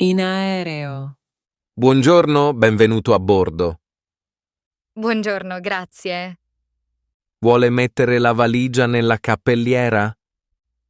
In aereo. Buongiorno, benvenuto a bordo. Buongiorno, grazie. Vuole mettere la valigia nella cappelliera?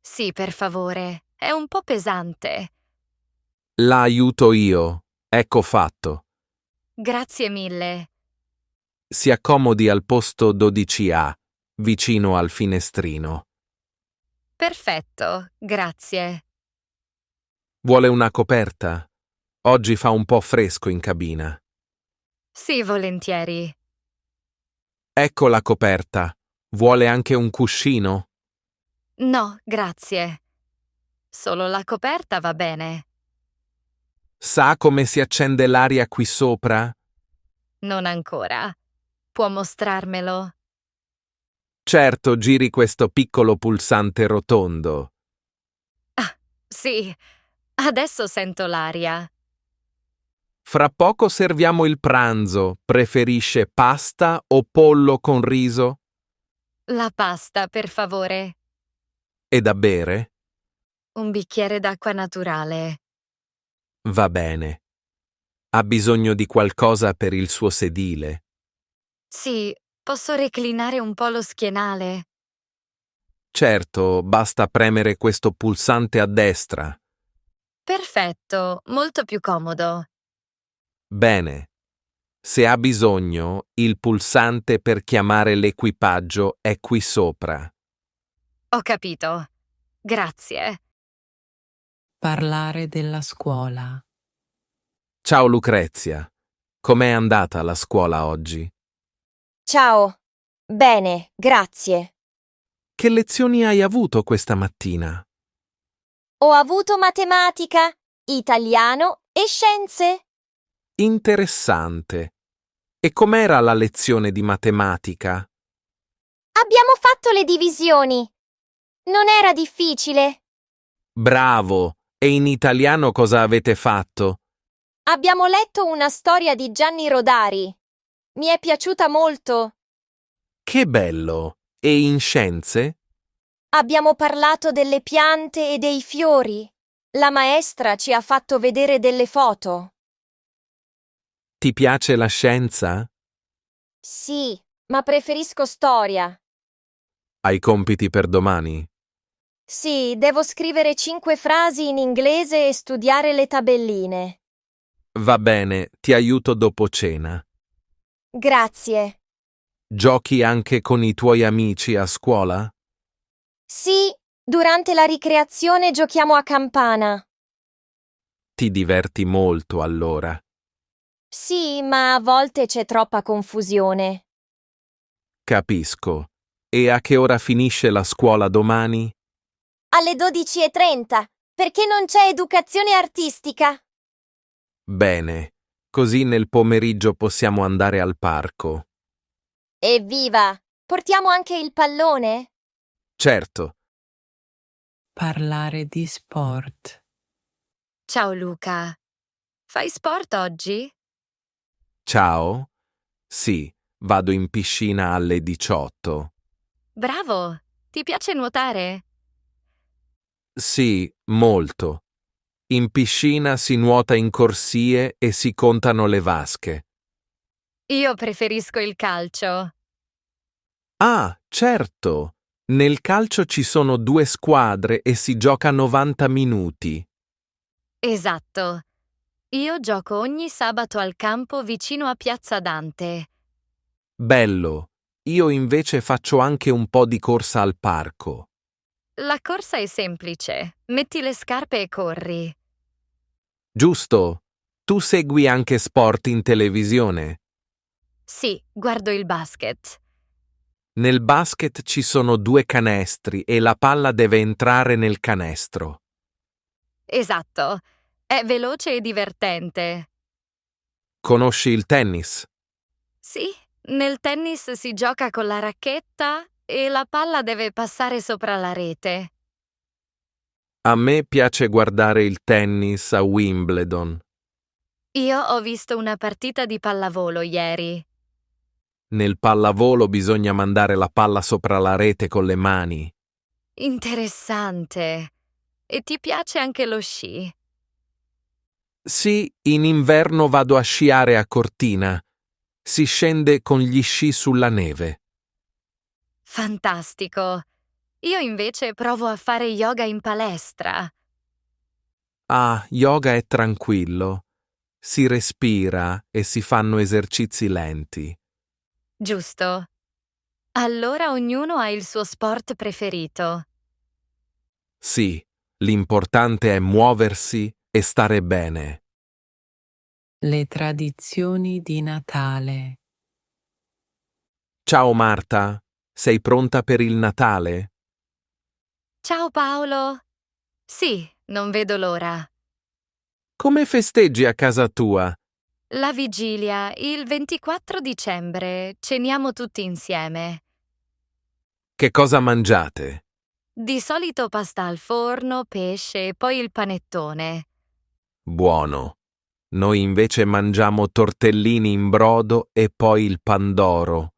Sì, per favore, è un po' pesante. La aiuto io. Ecco fatto. Grazie mille. Si accomodi al posto 12A, vicino al finestrino. Perfetto, grazie. Vuole una coperta? Oggi fa un po' fresco in cabina. Sì, volentieri. Ecco la coperta. Vuole anche un cuscino? No, grazie. Solo la coperta va bene. Sa come si accende l'aria qui sopra? Non ancora. Può mostrarmelo? Certo, giri questo piccolo pulsante rotondo. Sì, adesso sento l'aria. Fra poco serviamo il pranzo. Preferisce pasta o pollo con riso? La pasta, per favore. E da bere? Un bicchiere d'acqua naturale. Va bene. Ha bisogno di qualcosa per il suo sedile? Sì, posso reclinare un po' lo schienale? Certo, basta premere questo pulsante a destra. Perfetto, molto più comodo. Bene. Se ha bisogno, il pulsante per chiamare l'equipaggio è qui sopra. Ho capito. Grazie. Parlare della scuola. Ciao Lucrezia. Com'è andata la scuola oggi? Ciao. Bene, grazie. Che lezioni hai avuto questa mattina? Ho avuto matematica, italiano e scienze. Interessante. E com'era la lezione di matematica? Abbiamo fatto le divisioni. Non era difficile. Bravo! E in italiano cosa avete fatto? Abbiamo letto una storia di Gianni Rodari. Mi è piaciuta molto. Che bello! E in scienze? Abbiamo parlato delle piante e dei fiori. La maestra ci ha fatto vedere delle foto. Ti piace la scienza? Sì, ma preferisco storia. Hai compiti per domani? Sì, devo scrivere 5 frasi in inglese e studiare le tabelline. Va bene, ti aiuto dopo cena. Grazie. Giochi anche con i tuoi amici a scuola? Sì, durante la ricreazione giochiamo a campana. Ti diverti molto allora. Sì, ma a volte c'è troppa confusione. Capisco. E a che ora finisce la scuola domani? Alle 12:30, perché non c'è educazione artistica. Bene, così nel pomeriggio possiamo andare al parco. Evviva! Portiamo anche il pallone? Certo. Parlare di sport. Ciao Luca. Fai sport oggi? Ciao? Sì, vado in piscina alle 18. Bravo! Ti piace nuotare? Sì, molto. In piscina si nuota in corsie e si contano le vasche. Io preferisco il calcio. Ah, certo. Nel calcio ci sono 2 squadre e si gioca 90 minuti. Esatto. Io gioco ogni sabato al campo vicino a Piazza Dante. Bello. Io invece faccio anche un po' di corsa al parco. La corsa è semplice. Metti le scarpe e corri. Giusto? Tu segui anche sport in televisione? Sì, guardo il basket. Nel basket ci sono 2 canestri e la palla deve entrare nel canestro. Esatto. È veloce e divertente. Conosci il tennis? Sì, nel tennis si gioca con la racchetta e la palla deve passare sopra la rete. A me piace guardare il tennis a Wimbledon. Io ho visto una partita di pallavolo ieri. Nel pallavolo bisogna mandare la palla sopra la rete con le mani. Interessante. E ti piace anche lo sci? Sì, in inverno vado a sciare a Cortina. Si scende con gli sci sulla neve. Fantastico! Io invece provo a fare yoga in palestra. Ah, yoga è tranquillo. Si respira e si fanno esercizi lenti. Giusto. Allora ognuno ha il suo sport preferito. Sì, l'importante è muoversi e stare bene. Le tradizioni di Natale. Ciao Marta, sei pronta per il Natale? Ciao Paolo! Sì, non vedo l'ora. Come festeggi a casa tua? La vigilia, il 24 dicembre, ceniamo tutti insieme. Che cosa mangiate? Di solito pasta al forno, pesce e poi il panettone. Buono. Noi invece mangiamo tortellini in brodo e poi il pandoro.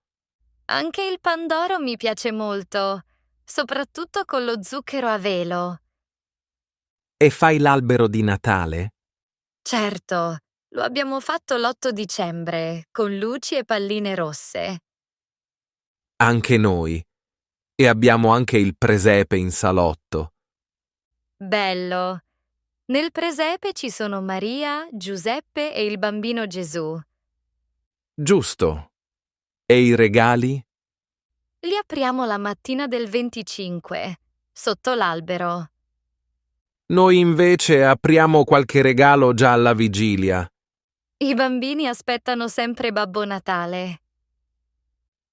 Anche il pandoro mi piace molto, soprattutto con lo zucchero a velo. E fai l'albero di Natale? Certo, lo abbiamo fatto l'8 dicembre, con luci e palline rosse. Anche noi. E abbiamo anche il presepe in salotto. Bello! Nel presepe ci sono Maria, Giuseppe e il bambino Gesù. Giusto. E i regali? Li apriamo la mattina del 25, sotto l'albero. Noi invece apriamo qualche regalo già alla vigilia. I bambini aspettano sempre Babbo Natale.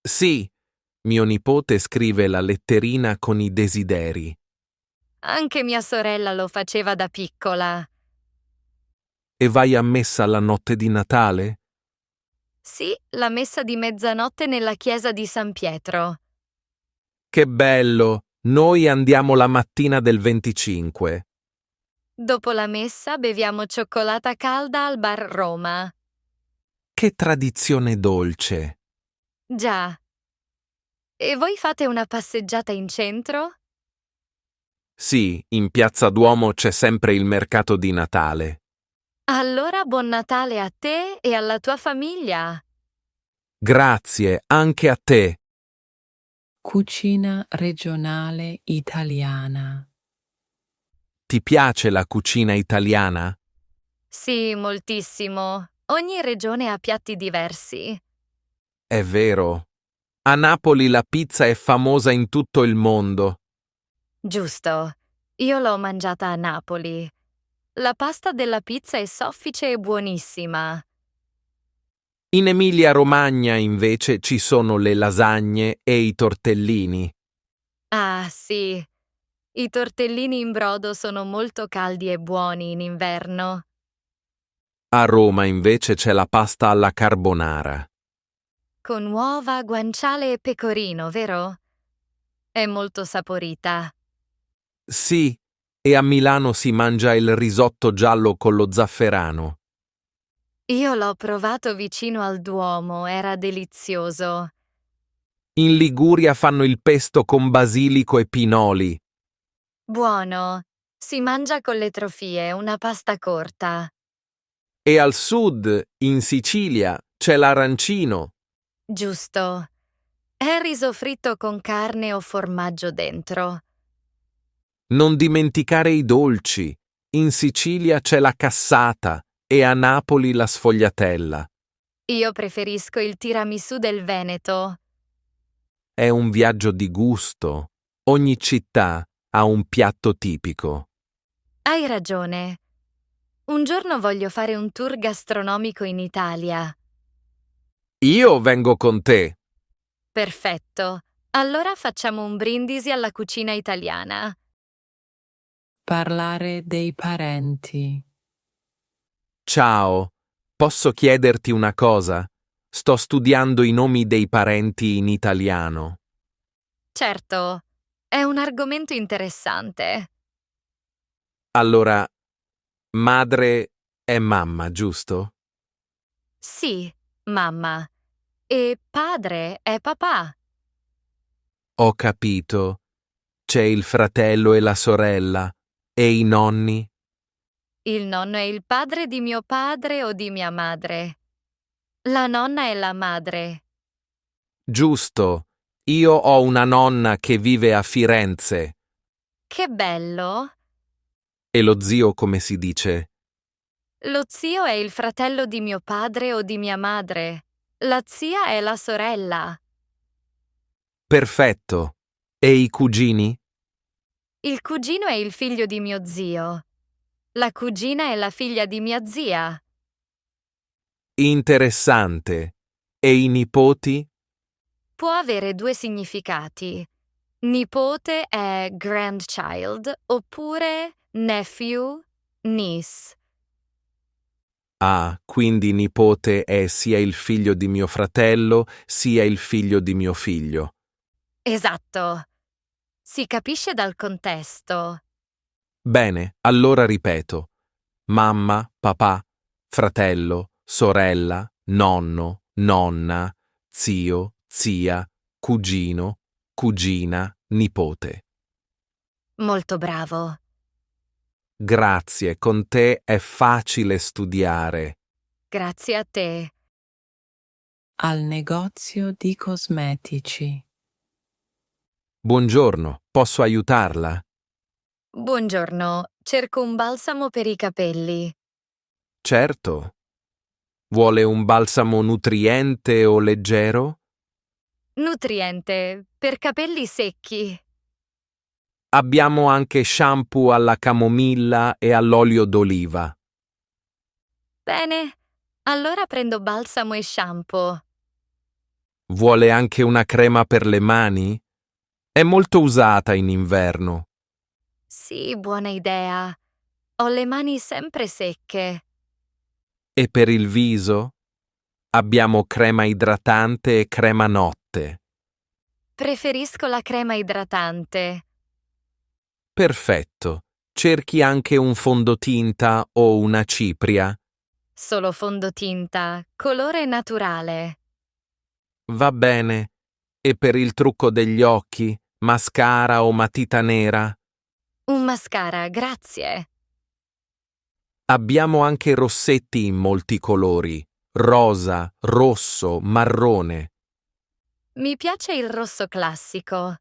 Sì, mio nipote scrive la letterina con i desideri. Anche mia sorella lo faceva da piccola. E vai a messa la notte di Natale? Sì, la messa di mezzanotte nella chiesa di San Pietro. Che bello! Noi andiamo la mattina del 25. Dopo la messa beviamo cioccolata calda al bar Roma. Che tradizione dolce! Già. E voi fate una passeggiata in centro? Sì, in Piazza Duomo c'è sempre il mercato di Natale. Allora buon Natale a te e alla tua famiglia. Grazie, anche a te. Cucina regionale italiana. Ti piace la cucina italiana? Sì, moltissimo. Ogni regione ha piatti diversi. È vero. A Napoli la pizza è famosa in tutto il mondo. Giusto. Io l'ho mangiata a Napoli. La pasta della pizza è soffice e buonissima. In Emilia-Romagna invece ci sono le lasagne e i tortellini. Ah, sì. I tortellini in brodo sono molto caldi e buoni in inverno. A Roma invece c'è la pasta alla carbonara. Con uova, guanciale e pecorino, vero? È molto saporita. Sì, e a Milano si mangia il risotto giallo con lo zafferano. Io l'ho provato vicino al Duomo, era delizioso. In Liguria fanno il pesto con basilico e pinoli. Buono. Si mangia con le trofie, una pasta corta. E al sud, in Sicilia, c'è l'arancino. Giusto. È riso fritto con carne o formaggio dentro. Non dimenticare i dolci. In Sicilia c'è la cassata e a Napoli la sfogliatella. Io preferisco il tiramisù del Veneto. È un viaggio di gusto. Ogni città ha un piatto tipico. Hai ragione. Un giorno voglio fare un tour gastronomico in Italia. Io vengo con te. Perfetto. Allora facciamo un brindisi alla cucina italiana. Parlare dei parenti. Ciao, posso chiederti una cosa? Sto studiando i nomi dei parenti in italiano. Certo, è un argomento interessante. Allora, madre è mamma, giusto? Sì, mamma. E padre è papà. Ho capito. C'è il fratello e la sorella. E i nonni? Il nonno è il padre di mio padre o di mia madre. La nonna è la madre. Giusto. Io ho una nonna che vive a Firenze. Che bello! E lo zio come si dice? Lo zio è il fratello di mio padre o di mia madre. La zia è la sorella. Perfetto. E i cugini? Il cugino è il figlio di mio zio. La cugina è la figlia di mia zia. Interessante. E i nipoti? Può avere due significati. Nipote è grandchild oppure nephew, niece. Ah, quindi nipote è sia il figlio di mio fratello, sia il figlio di mio figlio. Esatto. Si capisce dal contesto. Bene, allora ripeto. Mamma, papà, fratello, sorella, nonno, nonna, zio, zia, cugino, cugina, nipote. Molto bravo. Grazie, con te è facile studiare. Grazie a te. Al negozio di cosmetici. Buongiorno, posso aiutarla? Buongiorno, cerco un balsamo per i capelli. Certo. Vuole un balsamo nutriente o leggero? Nutriente, per capelli secchi. Abbiamo anche shampoo alla camomilla e all'olio d'oliva. Bene, allora prendo balsamo e shampoo. Vuole anche una crema per le mani? È molto usata in inverno. Sì, buona idea. Ho le mani sempre secche. E per il viso? Abbiamo crema idratante e crema notte. Preferisco la crema idratante. Perfetto. Cerchi anche un fondotinta o una cipria? Solo fondotinta, colore naturale. Va bene. E per il trucco degli occhi? Mascara o matita nera? Un mascara, grazie. Abbiamo anche rossetti in molti colori. Rosa, rosso, marrone. Mi piace il rosso classico.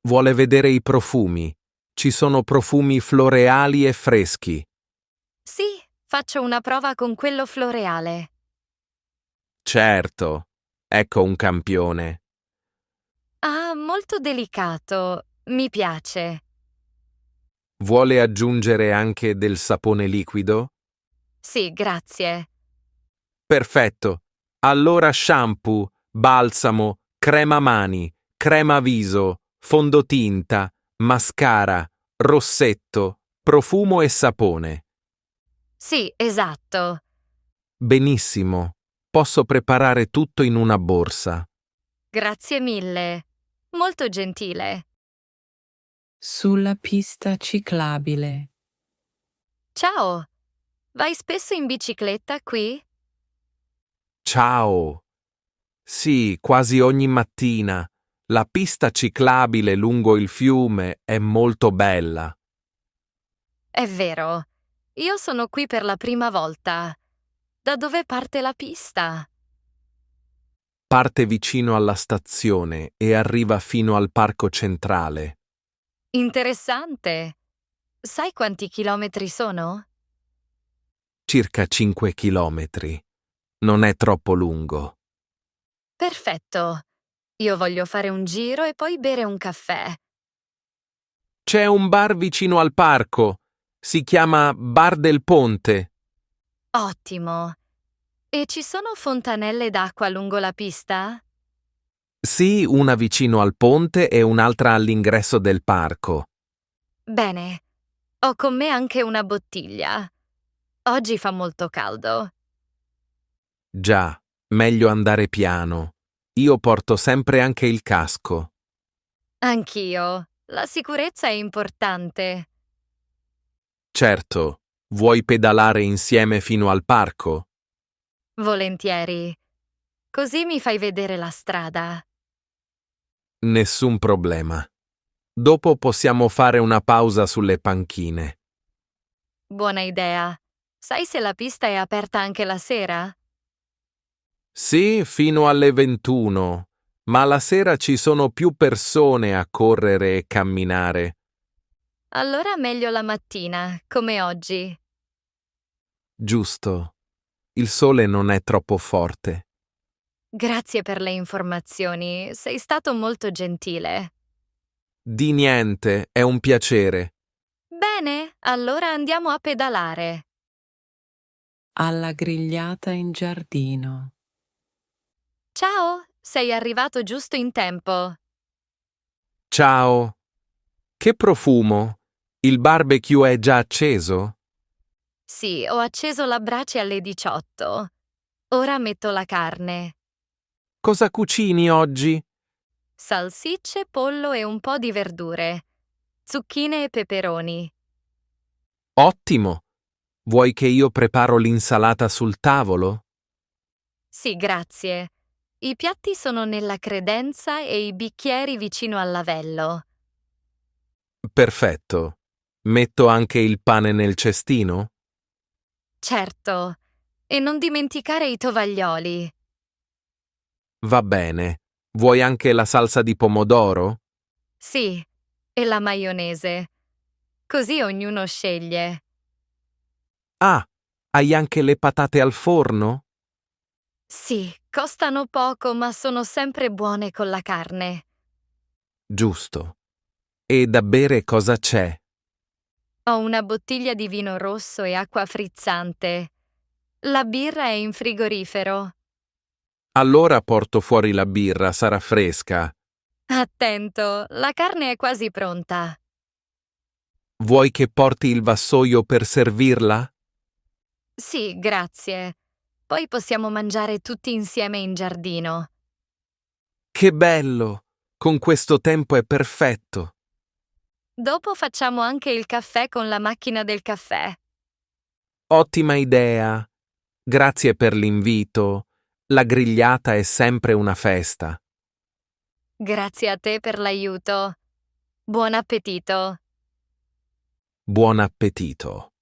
Vuole vedere i profumi? Ci sono profumi floreali e freschi. Sì, faccio una prova con quello floreale. Certo. Ecco un campione. Ah, molto delicato. Mi piace. Vuole aggiungere anche del sapone liquido? Sì, grazie. Perfetto. Allora shampoo, balsamo, crema mani, crema viso, fondotinta, mascara, rossetto, profumo e sapone. Sì, esatto. Benissimo. Posso preparare tutto in una borsa. Grazie mille. Molto gentile. Sulla pista ciclabile. Ciao. Vai spesso in bicicletta qui? Ciao. Sì, quasi ogni mattina. La pista ciclabile lungo il fiume è molto bella. È vero. Io sono qui per la prima volta. Da dove parte la pista? Parte vicino alla stazione e arriva fino al parco centrale. Interessante. Sai quanti chilometri sono? Circa 5 chilometri. Non è troppo lungo. Perfetto. Io voglio fare un giro e poi bere un caffè. C'è un bar vicino al parco. Si chiama Bar del Ponte. Ottimo. E ci sono fontanelle d'acqua lungo la pista? Sì, una vicino al ponte e un'altra all'ingresso del parco. Bene. Ho con me anche una bottiglia. Oggi fa molto caldo. Già, meglio andare piano. Io porto sempre anche il casco. Anch'io. La sicurezza è importante. Certo, vuoi pedalare insieme fino al parco? Volentieri. Così mi fai vedere la strada. Nessun problema. Dopo possiamo fare una pausa sulle panchine. buona idea. Sai se la pista è aperta anche la sera? Sì, fino alle 21, ma la sera ci sono più persone a correre e camminare. Allora meglio la mattina, come oggi. Giusto. Il sole non è troppo forte. Grazie per le informazioni, sei stato molto gentile. Di niente, è un piacere. Bene, allora andiamo a pedalare. Alla grigliata in giardino. Ciao, sei arrivato giusto in tempo. Ciao. Che profumo! Il barbecue è già acceso? Sì, ho acceso la brace alle 18. Ora metto la carne. Cosa cucini oggi? Salsicce, pollo e un po' di verdure. Zucchine e peperoni. Ottimo! Vuoi che io preparo l'insalata sul tavolo? Sì, grazie. I piatti sono nella credenza e i bicchieri vicino al lavello. Perfetto. Metto anche il pane nel cestino? Certo. E non dimenticare i tovaglioli. Va bene. Vuoi anche la salsa di pomodoro? Sì, e la maionese. Così ognuno sceglie. Ah, hai anche le patate al forno? Sì, costano poco ma sono sempre buone con la carne. Giusto. E da bere cosa c'è? Ho una bottiglia di vino rosso e acqua frizzante. La birra è in frigorifero. Allora porto fuori la birra, sarà fresca. Attento, la carne è quasi pronta. Vuoi che porti il vassoio per servirla? Sì, grazie. Poi possiamo mangiare tutti insieme in giardino. Che bello! Con questo tempo è perfetto. Dopo facciamo anche il caffè con la macchina del caffè. Ottima idea. Grazie per l'invito. La grigliata è sempre una festa. Grazie a te per l'aiuto. Buon appetito. Buon appetito.